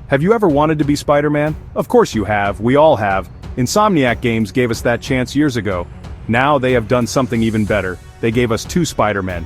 Have you ever wanted to be Spider-Man? Of course you have, we all have. Insomniac Games gave us that chance years ago. Now they have done something even better. They gave us two Spider-Men.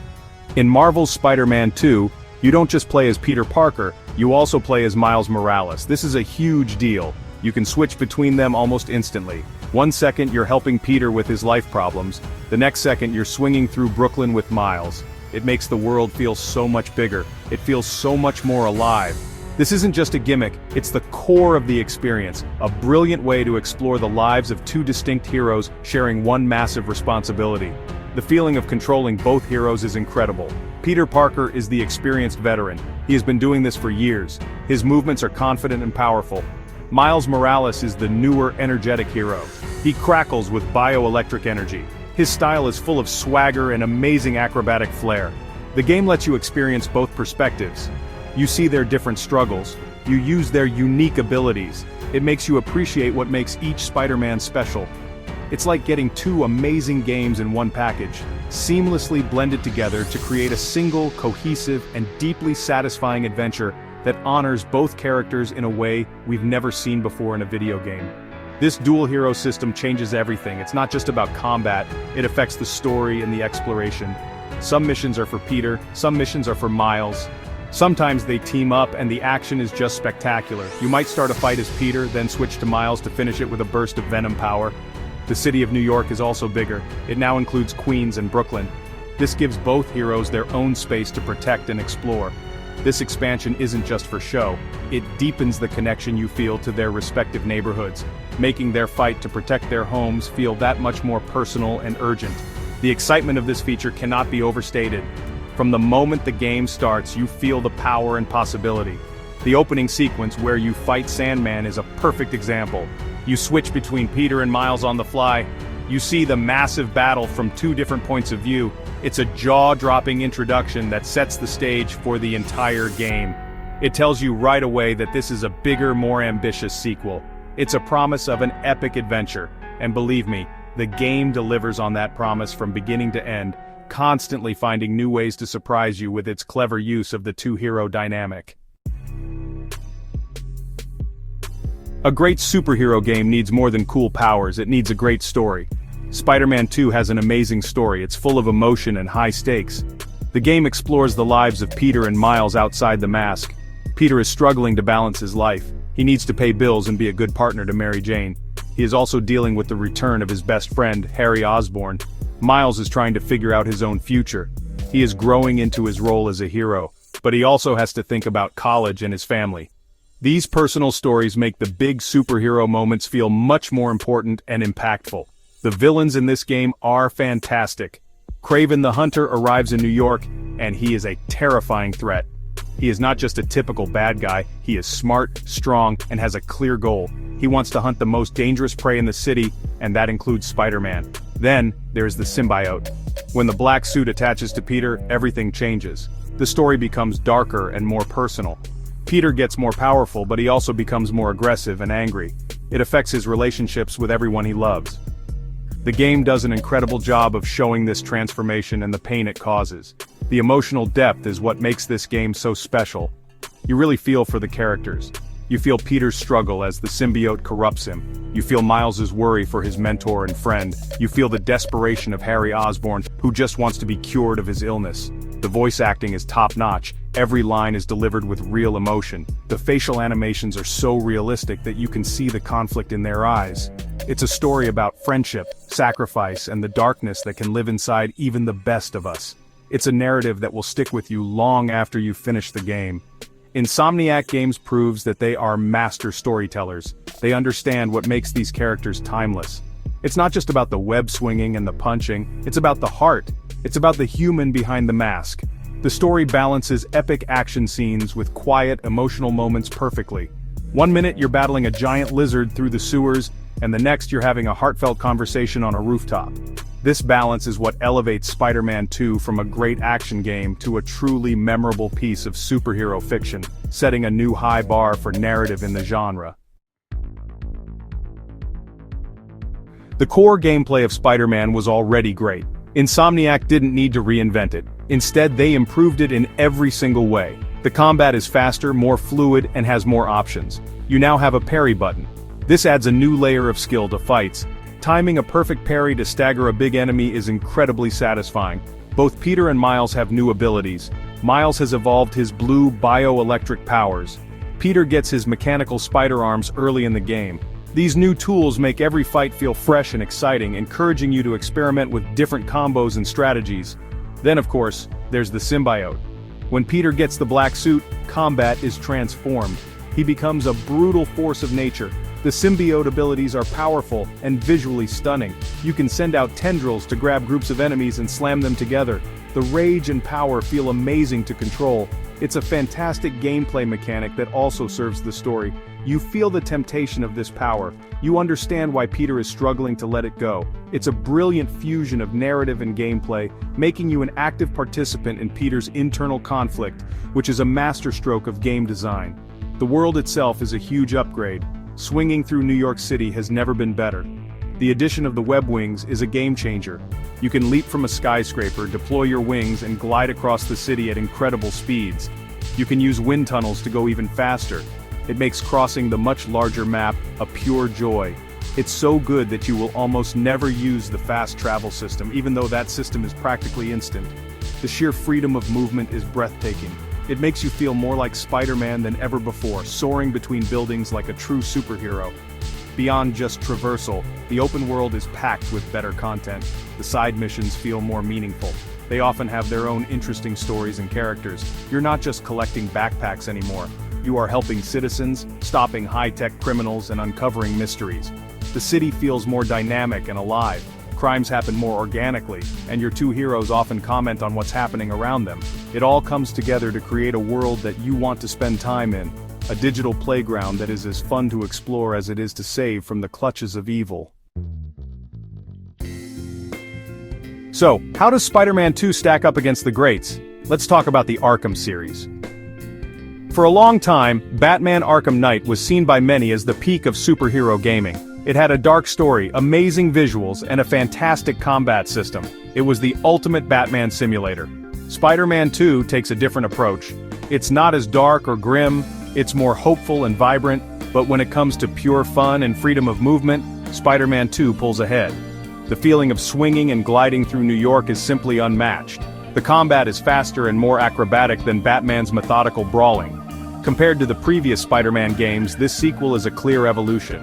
In Marvel's Spider-Man 2, you don't just play as Peter Parker, you also play as Miles Morales. This is a huge deal. You can switch between them almost instantly. 1 second you're helping Peter with his life problems, the next second you're swinging through Brooklyn with Miles. It makes the world feel so much bigger. It feels so much more alive. This isn't just a gimmick, it's the core of the experience, a brilliant way to explore the lives of two distinct heroes sharing one massive responsibility. The feeling of controlling both heroes is incredible. Peter Parker is the experienced veteran. He has been doing this for years. His movements are confident and powerful. Miles Morales is the newer, energetic hero. He crackles with bioelectric energy. His style is full of swagger and amazing acrobatic flair. The game lets you experience both perspectives. You see their different struggles. You use their unique abilities. It makes you appreciate what makes each Spider-Man special. It's like getting two amazing games in one package, seamlessly blended together to create a single, cohesive, and deeply satisfying adventure that honors both characters in a way we've never seen before in a video game. This dual hero system changes everything. It's not just about combat, it affects the story and the exploration. Some missions are for Peter, some missions are for Miles. Sometimes they team up and the action is just spectacular. You might start a fight as Peter, then switch to Miles to finish it with a burst of Venom power. The city of New York is also bigger. It now includes Queens and Brooklyn. This gives both heroes their own space to protect and explore. This expansion isn't just for show. It deepens the connection you feel to their respective neighborhoods, making their fight to protect their homes feel that much more personal and urgent. The excitement of this feature cannot be overstated. From the moment the game starts, you feel the power and possibility. The opening sequence where you fight Sandman is a perfect example. You switch between Peter and Miles on the fly. You see the massive battle from two different points of view. It's a jaw-dropping introduction that sets the stage for the entire game. It tells you right away that this is a bigger, more ambitious sequel. It's a promise of an epic adventure. And believe me, the game delivers on that promise from beginning to end, constantly finding new ways to surprise you with its clever use of the two-hero dynamic. A great superhero game needs more than cool powers, it needs a great story. Spider-Man 2 has an amazing story, it's full of emotion and high stakes. The game explores the lives of Peter and Miles outside the mask. Peter is struggling to balance his life. He needs to pay bills and be a good partner to Mary Jane. He is also dealing with the return of his best friend, Harry Osborn. Miles is trying to figure out his own future. He is growing into his role as a hero, but he also has to think about college and his family. These personal stories make the big superhero moments feel much more important and impactful. The villains in this game are fantastic. Kraven the Hunter arrives in New York, and he is a terrifying threat. He is not just a typical bad guy, he is smart, strong, and has a clear goal. He wants to hunt the most dangerous prey in the city, and that includes Spider-Man. Then, there's the Symbiote. When the black suit attaches to Peter, everything changes. The story becomes darker and more personal. Peter gets more powerful, but he also becomes more aggressive and angry. It affects his relationships with everyone he loves. The game does an incredible job of showing this transformation and the pain it causes. The emotional depth is what makes this game so special. You really feel for the characters. You feel Peter's struggle as the symbiote corrupts him. You feel Miles's worry for his mentor and friend. You feel the desperation of Harry Osborn, who just wants to be cured of his illness. The voice acting is top-notch. Every line is delivered with real emotion. The facial animations are so realistic that you can see the conflict in their eyes. It's a story about friendship, sacrifice, and the darkness that can live inside even the best of us. It's a narrative that will stick with you long after you finish the game. Insomniac Games proves that they are master storytellers. They understand what makes these characters timeless. It's not just about the web swinging and the punching, it's about the heart. It's about the human behind the mask. The story balances epic action scenes with quiet, emotional moments perfectly. 1 minute you're battling a giant lizard through the sewers, and the next you're having a heartfelt conversation on a rooftop. This balance is what elevates Spider-Man 2 from a great action game to a truly memorable piece of superhero fiction, setting a new high bar for narrative in the genre. The core gameplay of Spider-Man was already great. Insomniac didn't need to reinvent it. Instead, they improved it in every single way. The combat is faster, more fluid, and has more options. You now have a parry button. This adds a new layer of skill to fights. Timing a perfect parry to stagger a big enemy is incredibly satisfying. Both Peter and Miles have new abilities. Miles has evolved his blue bioelectric powers. Peter gets his mechanical spider arms early in the game. These new tools make every fight feel fresh and exciting, encouraging you to experiment with different combos and strategies. Then of course, there's the Symbiote. When Peter gets the black suit, combat is transformed. He becomes a brutal force of nature. The symbiote abilities are powerful and visually stunning. You can send out tendrils to grab groups of enemies and slam them together. The rage and power feel amazing to control. It's a fantastic gameplay mechanic that also serves the story. You feel the temptation of this power. You understand why Peter is struggling to let it go. It's a brilliant fusion of narrative and gameplay, making you an active participant in Peter's internal conflict, which is a masterstroke of game design. The world itself is a huge upgrade. Swinging through New York City has never been better. The addition of the web wings is a game changer. You can leap from a skyscraper, deploy your wings, and glide across the city at incredible speeds. You can use wind tunnels to go even faster. It makes crossing the much larger map a pure joy. It's so good that you will almost never use the fast travel system, even though that system is practically instant. The sheer freedom of movement is breathtaking. It makes you feel more like Spider-Man than ever before, soaring between buildings like a true superhero. Beyond just traversal, the open world is packed with better content. The side missions feel more meaningful. They often have their own interesting stories and characters. You're not just collecting backpacks anymore. You are helping citizens, stopping high-tech criminals, and uncovering mysteries. The city feels more dynamic and alive. Crimes happen more organically, and your two heroes often comment on what's happening around them. It all comes together to create a world that you want to spend time in. A digital playground that is as fun to explore as it is to save from the clutches of evil. So, how does Spider-Man 2 stack up against the greats? Let's talk about the Arkham series. For a long time, Batman Arkham Knight was seen by many as the peak of superhero gaming. It had a dark story, amazing visuals, and a fantastic combat system. It was the ultimate Batman simulator. Spider-Man 2 takes a different approach. It's not as dark or grim, it's more hopeful and vibrant, but when it comes to pure fun and freedom of movement, Spider-Man 2 pulls ahead. The feeling of swinging and gliding through New York is simply unmatched. The combat is faster and more acrobatic than Batman's methodical brawling. Compared to the previous Spider-Man games, this sequel is a clear evolution.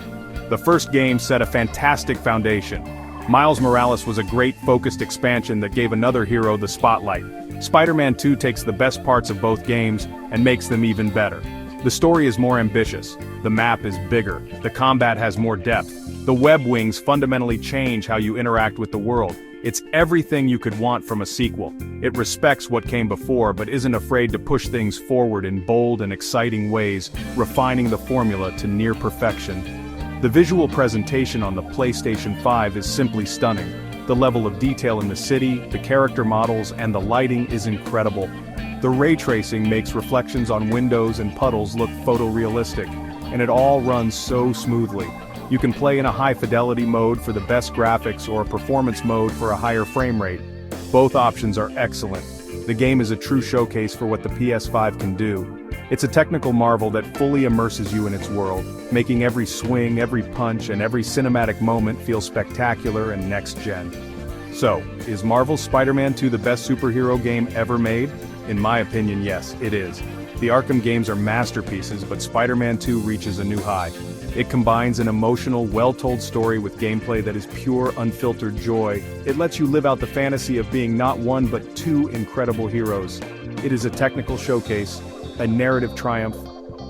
The first game set a fantastic foundation. Miles Morales was a great focused expansion that gave another hero the spotlight. Spider-Man 2 takes the best parts of both games and makes them even better. The story is more ambitious, the map is bigger, the combat has more depth. The web wings fundamentally change how you interact with the world. It's everything you could want from a sequel. It respects what came before but isn't afraid to push things forward in bold and exciting ways, refining the formula to near perfection. The visual presentation on the PlayStation 5 is simply stunning. The level of detail in the city, the character models, and the lighting is incredible. The ray tracing makes reflections on windows and puddles look photorealistic, and it all runs so smoothly. You can play in a high-fidelity mode for the best graphics or a performance mode for a higher frame rate. Both options are excellent. The game is a true showcase for what the PS5 can do. It's a technical marvel that fully immerses you in its world, making every swing, every punch, and every cinematic moment feel spectacular and next-gen. So, is Marvel's Spider-Man 2 the best superhero game ever made? In my opinion, yes, it is. The Arkham games are masterpieces, but Spider-Man 2 reaches a new high. It combines an emotional, well-told story with gameplay that is pure, unfiltered joy. It lets you live out the fantasy of being not one but two incredible heroes. It is a technical showcase, a narrative triumph,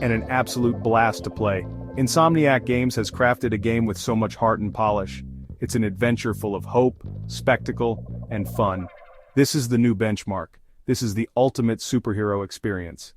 and an absolute blast to play. Insomniac Games has crafted a game with so much heart and polish. It's an adventure full of hope, spectacle, and fun. This is the new benchmark. This is the ultimate superhero experience.